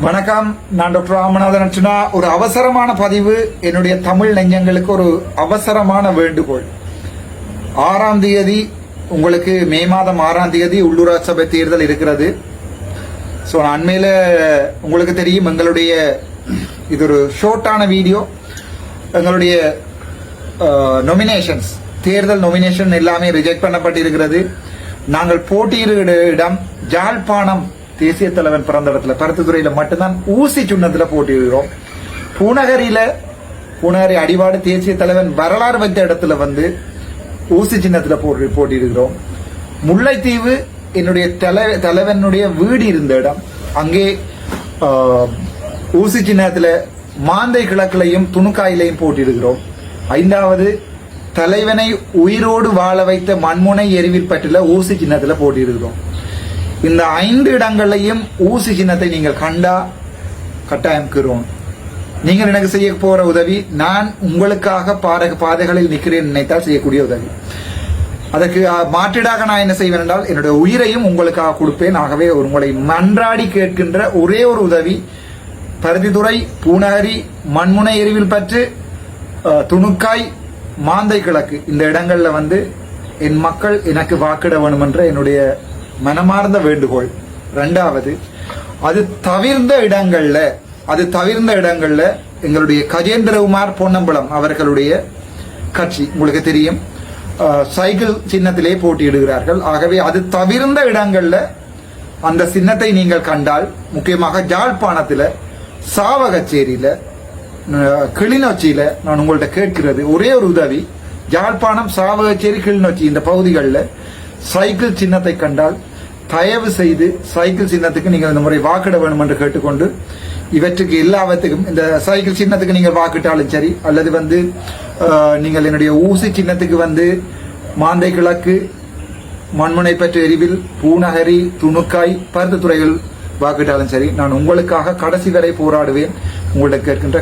வணக்கம், நான் டாக்டர் ராமநாதன் அர்ச்சனா. ஒரு அவசரமான பதிவு, என்னுடைய தமிழ் நெஞ்சங்களுக்கு ஒரு அவசரமான வேண்டுகோள். 6ஆம் தேதி உங்களுக்கு மே மாதம் 6ஆம் தேதி உள்ளூராட்சி சபை தேர்தல் இருக்கிறது. ஸோ அண்மையில உங்களுக்கு தெரியும், எங்களுடைய இது ஒரு ஷார்ட்டான வீடியோ. எங்களுடைய நொமினேஷன்ஸ், தேர்தல் நொமினேஷன் எல்லாமே ரிஜெக்ட் பண்ணப்பட்டிருக்கிறது. நாங்கள் போட்டியிடுகிற இடம் ஜாழ்ப்பாணம் தேசிய தலைவன் பிறந்த இடத்துல பருத்தித்துறையில மட்டும்தான் ஊசி சின்னத்துல போட்டியிடுகிறோம். பூனகரி அடிவாடு தேசிய தலைவன் வரலாறு வைத்த இடத்துல ஊசி சின்னத்துல போட்டியிடுகிறோம். முல்லைத்தீவு என்னுடைய தலைவனுடைய வீடு இருந்த இடம், அங்கே ஊசி சின்னத்துல மாந்தை கிழக்குலையும் துணுக்காயிலையும் போட்டியிடுகிறோம். 5வது தலைவனை உயிரோடு வாழ வைத்த மண்முனை எரிவில் பற்றில ஊசி சின்னத்துல போட்டியிடுகிறோம். இந்த 5 இடங்களையும் ஊசி சின்னத்தை நீங்கள் கண்டா கட்டாயம் கீறுவோம். நீங்கள் எனக்கு செய்ய போற உதவி, நான் உங்களுக்காக பாதைகளில் நிற்கிறேன் நினைத்தால் செய்யக்கூடிய உதவி. அதற்கு மாற்றீடாக நான் என்ன செய்வேன் என்றால், என்னுடைய உயிரையும் உங்களுக்காக கொடுப்பேன். ஆகவே உங்களை மன்றாடி கேட்கின்ற ஒரே ஒரு உதவி, பருத்தித்துறை, பூனகரி, மண்முனை எரிவில் பற்று, துணுக்காய், மாந்தை கிழக்கு இந்த இடங்கள்ல என் மக்கள் எனக்கு வாக்கிட வேணும் என்ற என்னுடைய மனமார்ந்த வேண்டுகோள். 2வது, அது தவிர்ந்த இடங்கள்ல எங்களுடைய கஜேந்திரகுமார் பொன்னம்பலம் அவர்களுடைய கட்சி உங்களுக்கு தெரியும், சைக்கிள் சின்னத்திலே போட்டியிடுகிறார்கள். ஆகவே அது தவிர்ந்த இடங்கள்ல அந்த சின்னத்தை நீங்கள் கண்டால், முக்கியமாக ஜாழ்ப்பாணத்துல சாவகச்சேரியில, கிளிநொச்சியில நான் உங்கள்ட்ட கேட்கிறது ஒரே ஒரு உதவி, ஜாழ்ப்பாணம், சாவகச்சேரி, கிளிநொச்சி இந்த பகுதிகளில் சைக்கிள் சின்னத்தை கண்டால் தயவு செய்து சைக்கிள் சின்னத்துக்கு நீங்கள் இந்த முறை வாக்கிட வேணும் என்று கேட்டுக்கொண்டு, இவற்றுக்கு எல்லாவற்றுக்கும் இந்த சைக்கிள் சின்னத்துக்கு நீங்கள் வாக்கிட்டாலும் சரி, அல்லது நீங்கள் என்னுடைய ஊசி சின்னத்துக்கு மாந்தை கிழக்கு, மண்முனை பற்று எரிவில், பூனகரி, துணுக்காய், பருத்தித்துறைகள் வாக்கிட்டாலும் சரி, நான் உங்களுக்காக கடைசி வரை போராடுவேன். உங்கள்ட்ட கேட்கின்ற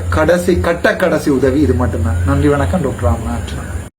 கடைசி உதவி இது மட்டும்தான். நன்றி, வணக்கம். டாக்டர் ராமநாதன்.